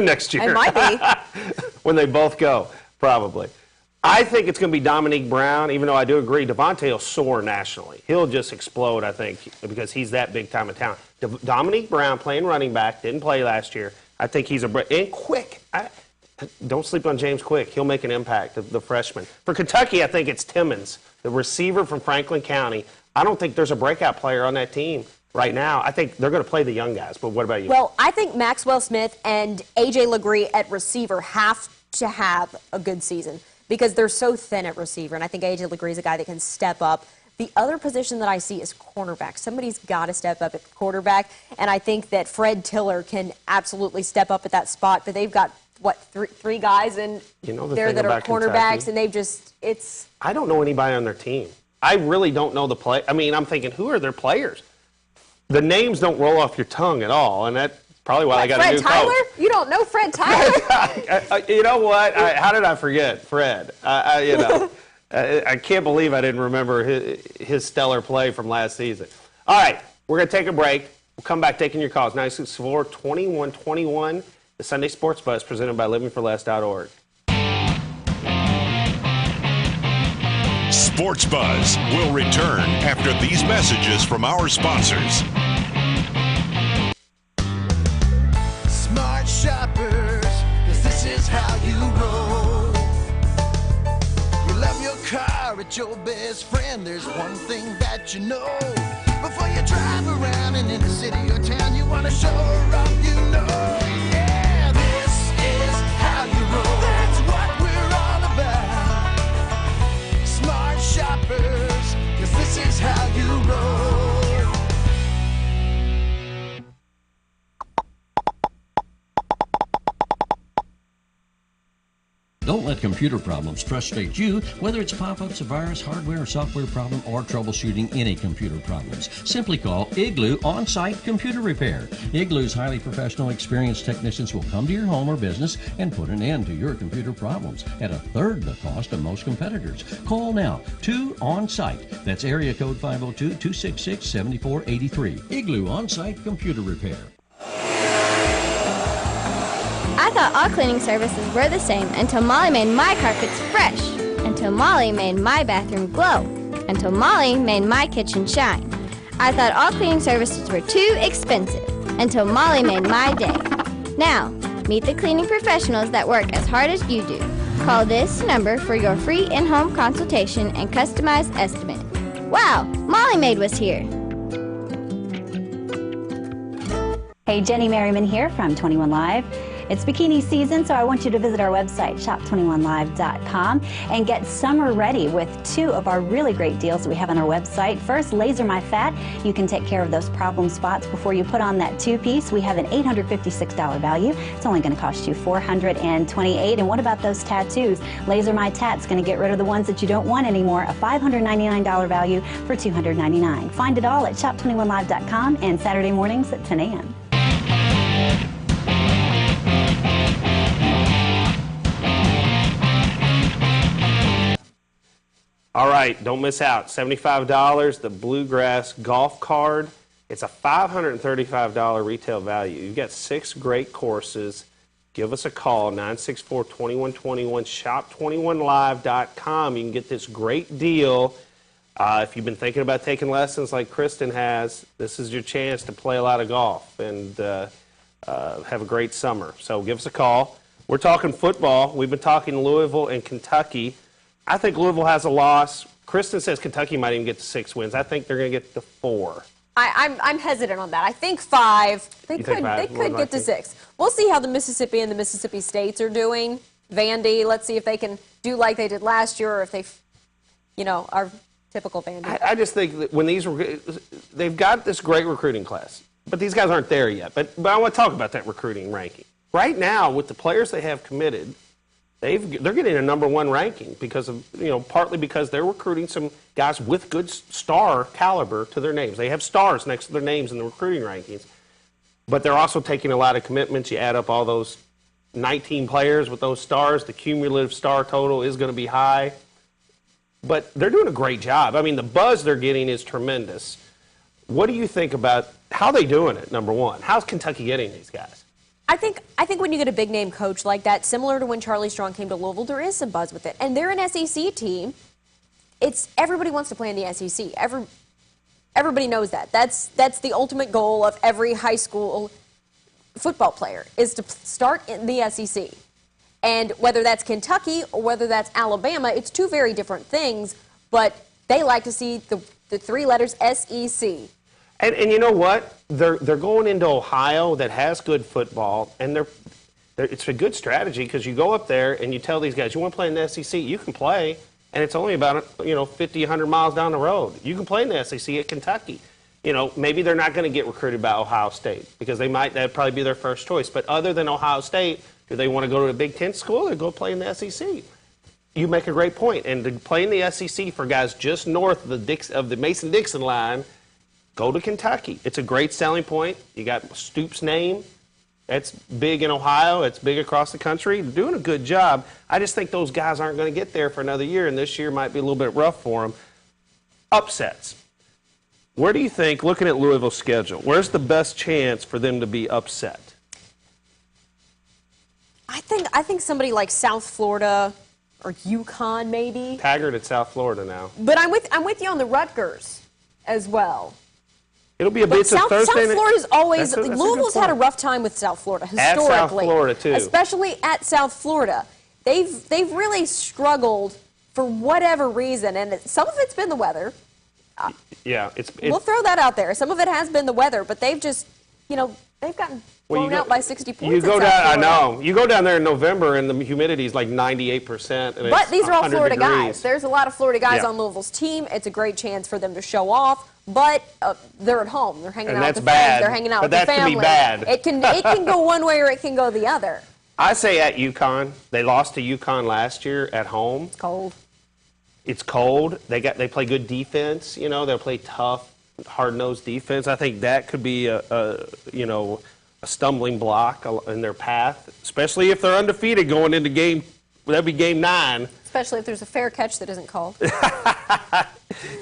next year. It might be when they both go, probably. I think it's going to be Dominique Brown, even though I do agree Devontae will soar nationally. He'll just explode, I think, because he's that big time of talent. Dominique Brown playing running back, didn't play last year. I think he's and Quick. Don't sleep on James Quick. He'll make an impact, the freshman. For Kentucky, I think it's Timmons, the receiver from Franklin County. I don't think there's a breakout player on that team right now. I think they're going to play the young guys, but what about you? Well, I think Maxwell Smith and A.J. Legree at receiver have to have a good season, because they're so thin at receiver, and I think A.J. Legree is a guy that can step up. The other position that I see is cornerback. Somebody's got to step up at quarterback, and I think that Fred Tiller can absolutely step up at that spot, but they've got, three guys in there that are cornerbacks, and they've just, I don't know anybody on their team. I really don't know the play. I mean, I'm thinking, who are their players? The names don't roll off your tongue at all, and that's probably why they got a new Tyler? coach. You don't know Fred Tyler? You know what? How did I forget Fred? I can't believe I didn't remember his stellar play from last season. All right, we're going to take a break. We'll come back taking your calls. 964-2121, the Sunday Sports Buzz presented by livingforless.org. Sports Buzz will return after these messages from our sponsors. Smart shoppers, 'cause this is how you roll. it's your best friend, there's one thing that you know. Before you drive around in any city or town, you want to show her up, you know. Yeah, this is how you roll. That's what we're all about. Smart shoppers, 'cause this is how you roll. Don't let computer problems frustrate you, whether it's pop-ups, a virus, hardware or software problem, or troubleshooting any computer problems. Simply call Igloo On-Site Computer Repair. Igloo's highly professional, experienced technicians will come to your home or business and put an end to your computer problems at a third the cost of most competitors. Call now, 2 On-Site. That's area code 502-266-7483. Igloo On-Site Computer Repair. I thought all cleaning services were the same until Molly made my carpets fresh, until Molly made my bathroom glow, until Molly made my kitchen shine. I thought all cleaning services were too expensive until Molly made my day. Now, meet the cleaning professionals that work as hard as you do. Call this number for your free in-home consultation and customized estimate. Wow, Molly Maid was here. Hey, Jenny Merriman here from 21 Live. It's bikini season, so I want you to visit our website, shop21live.com, and get summer ready with 2 of our really great deals that we have on our website. First, Laser My Fat. You can take care of those problem spots before you put on that 2-piece. We have an $856 value. It's only going to cost you $428. And what about those tattoos? Laser My Tat's going to get rid of the ones that you don't want anymore. A $599 value for $299. Find it all at shop21live.com and Saturday mornings at 10 a.m. All right, don't miss out. $75, the Bluegrass golf card. It's a $535 retail value. You've got 6 great courses. Give us a call, 964-2121, shop21live.com. You can get this great deal. If you've been thinking about taking lessons like Kristen has, this is your chance to play a lot of golf and have a great summer. So give us a call. We're talking football. We've been talking Louisville and Kentucky. I think Louisville has a loss. Kristen says Kentucky might even get to 6 wins. I think they're going to get to 4. I'm hesitant on that. I think 5. They could get to 6. We'll see how the Mississippi and the Mississippi States are doing. Vandy, let's see if they can do like they did last year, or if they, are typical Vandy. I just think that when they've got this great recruiting class, but these guys aren't there yet. But I want to talk about that recruiting ranking. Right now, with the players they have committed, they're getting a #1 ranking because of, partly because they're recruiting some guys with good star caliber to their names. They have stars next to their names in the recruiting rankings, but they're also taking a lot of commitments. You add up all those 19 players with those stars, the cumulative star total is going to be high. But they're doing a great job. I mean, the buzz they're getting is tremendous. What do you think about how they doing it, #1? How's Kentucky getting these guys? I think when you get a big-name coach like that, similar to when Charlie Strong came to Louisville, there is some buzz with it. And they're an SEC team. Everybody wants to play in the SEC. Everybody knows that. That's the ultimate goal of every high school football player, is to start in the SEC. And whether that's Kentucky or whether that's Alabama, it's 2 very different things, but they like to see the 3 letters SEC. And you know what? They're going into Ohio that has good football, and it's a good strategy because you go up there and you tell these guys, you want to play in the SEC, you can play, and it's only about 50, 100 miles down the road. You can play in the SEC at Kentucky. Maybe they're not going to get recruited by Ohio State because that'd probably be their first choice. But other than Ohio State, do they want to go to a Big Ten school or go play in the SEC? You make a great point. And to play in the SEC for guys just north of the Mason-Dixon line, go to Kentucky. It's a great selling point. You got Stoops' name. That's big in Ohio. It's big across the country. They're doing a good job. I just think those guys aren't going to get there for another year, and this year might be a little bit rough for them. Upsets. Where do you think, looking at Louisville's schedule, where's the best chance for them to be upset? I think somebody like South Florida or UConn maybe. Taggart at South Florida now. But I'm with you on the Rutgers as well. It'll be a bit of Thursday. South Florida's always Louisville's had a rough time with South Florida historically. At South Florida too. Especially at South Florida. They've really struggled for whatever reason, and some of it's been the weather. Yeah, We'll throw that out there. Some of it has been the weather, but they've just, they've gotten blown out by 60 points. You go down, I know. You go down there in November, and the humidity is like 98%. And but these are all Florida guys. degrees. There's a lot of Florida guys Yeah. on Louisville's team. It's a great chance for them to show off. But they're at home. They're hanging And out that's with the friends. bad. They're hanging out But with the that can family. be bad. It can go one way or it can go the other. I say at UConn. They lost to UConn last year at home. It's cold. It's cold. They play good defense. They'll play tough, hard-nosed defense. I think that could be a stumbling block in their path, especially if they're undefeated going into that'd be game 9. Especially if there's a fair catch that isn't called.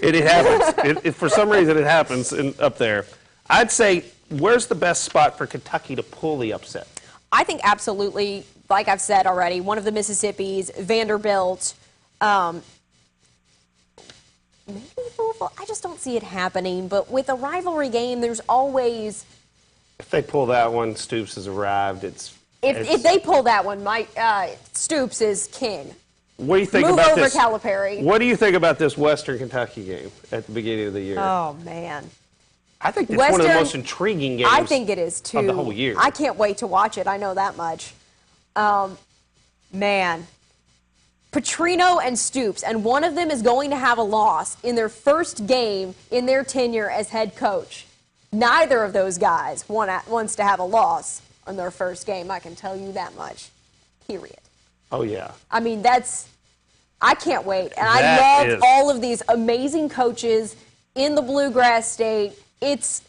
It happens. For some reason, it happens up there. I'd say, where's the best spot for Kentucky to pull the upset? I think absolutely, like I've said already, one of the Mississippis, Vanderbilt, maybe Louisville. I just don't see it happening. But with a rivalry game, there's always... If they pull that one, Stoops has arrived. If they pull that one, Stoops is king. What do you think Move about over this? Calipari. What do you think about this Western Kentucky game at the beginning of the year? Oh, man. I think it's one of the most intriguing games I think it is, too. of the whole year. I can't wait to watch it. I know that much. Man. Petrino and Stoops, and one of them is going to have a loss in their first game in their tenure as head coach. Neither of those guys wants to have a loss in their first game. I can tell you that much. Period. Oh, yeah. I mean, I can't wait. And I love all of these amazing coaches in the Bluegrass State. It's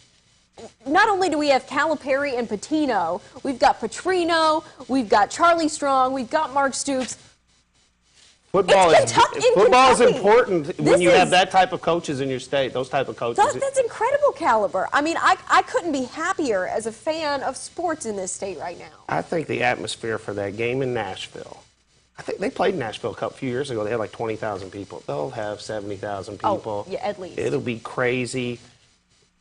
not only do we have Calipari and Pitino, we've got Petrino, we've got Charlie Strong, we've got Mark Stoops. Football is important when you This have is- that type of coaches in your state, those type of coaches. That's incredible caliber. I mean, I couldn't be happier as a fan of sports in this state right now. I think the atmosphere for that game in Nashville, I think they played Nashville a few years ago. They had like 20,000 people. They'll have 70,000 people. Oh, yeah, at least. It'll be crazy.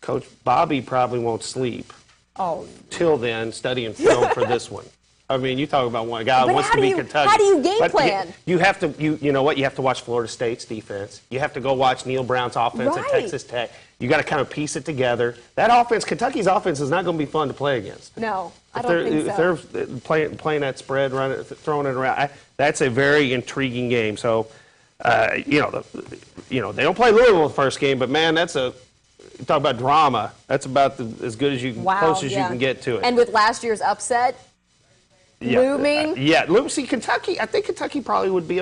Coach Bobby probably won't sleep Oh, till then studying film for this one. I mean, you talk about one guy who But wants how to do be you- Kentucky. how do you game But plan? You have to, you know what? You have to watch Florida State's defense. You have to go watch Neil Brown's offense at Right. Texas Tech. You got to kind of piece it together. That offense, Kentucky's offense, is not going to be fun to play against. no, I don't think If so. they're playing that spread, throwing it around, that's a very intriguing game. So, they don't play Louisville the first game, but man, you talk about drama. That's about as good as you can, close as you can get to it. And with last year's upset looming. See, Kentucky. I think Kentucky probably will be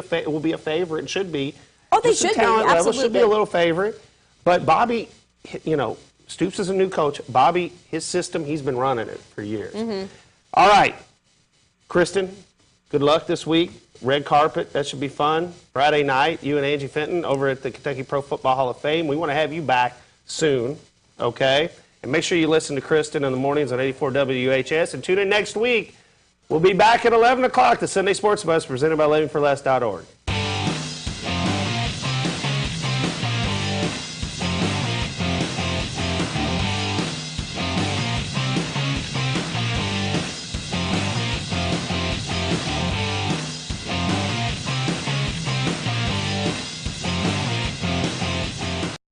a favorite and should be. Oh, they Just the should be, talent level should absolutely. be a little favorite. But Bobby, Stoops is a new coach. Bobby, his system, he's been running it for years. Mm-hmm. All right, Kristen, good luck this week. Red carpet, that should be fun. Friday night, you and Angie Fenton over at the Kentucky Pro Football Hall of Fame. We want to have you back soon, okay? And make sure you listen to Kristen in the mornings on 84 WHS. And tune in next week. We'll be back at 11 o'clock, the Sunday Sports Bus presented by LivingForLess.org.